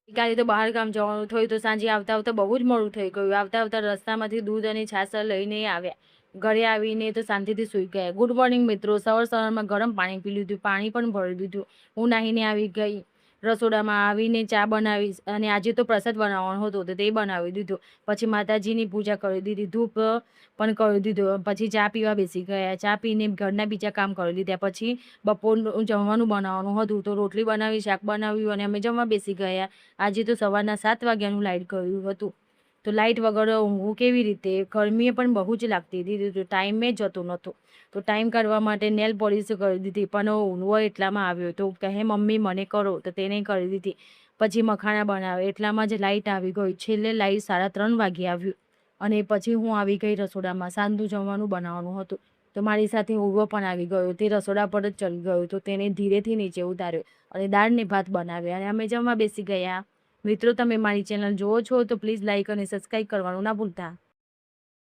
ગઈકાલે તો બહાર ગામ જવાનું થયું તો સાંજે આવતા આવતા બહુ જ મોડું થઈ ગયું. આવતા આવતા રસ્તામાંથી દૂધ અને છાશ લઈને આવ્યા. ઘરે આવીને તો શાંતિથી સૂઈ ગયા. ગુડ મોર્નિંગ મિત્રો. સવારમાં ગરમ પાણી પી લીધું, પાણી પણ ભરી દીધું. હું નાહીને આવી ગઈ. રસોડામાં આવીને ચા બનાવી અને આજે તો પ્રસાદ બનાવવાનો હતો તો તે બનાવી દીધો. પછી માતાજીની પૂજા કરી દીધી, ધૂપ પણ કરી દીધો. પછી ચા પીવા બેસી ગયા. ચા પીને ઘરના બીજા કામ કરી લીધા. પછી બપોરનું જમવાનું બનાવવાનું હતું તો રોટલી બનાવી, શાક બનાવ્યું અને અમે જમવા બેસી ગયા. આજે તો સવારના 7 વાગ્યાનું લાઇટ ગયું હતું. તો લાઇટ વગર ઊંઘવું કેવી રીતે? ગરમી પણ બહુ જ લાગતી હતી તો ટાઈમે જતો નહોતો. તો ટાઈમ કાઢવા માટે નેલ પોલિશ કરી દીધી પણ ઊંઘવો એટલામાં આવ્યો તો કહે મમ્મી મને કરો તો તેને કરી દીધી. પછી મખાણા બનાવે એટલામાં જ લાઇટ આવી ગઈ. છેલ્લે લાઇટ 3:30 વાગે આવ્યું અને પછી હું આવી ગઈ રસોડામાં. સાંજનું જમવાનું બનાવવાનું હતું તો મારી સાથે ઊંઘવો પણ આવી ગયો. તે રસોડા પર જ ચડી ગયો તો તેને ધીરેથી નીચે ઉતાર્યો અને દાળ ને ભાત બનાવ્યા અને અમે જમવા બેસી ગયા. મિત્રો, તમે મારી ચેનલ જુઓ છો તો પ્લીઝ લાઇક અને સબસ્ક્રાઈબ કરવાનું ના ભૂલતા.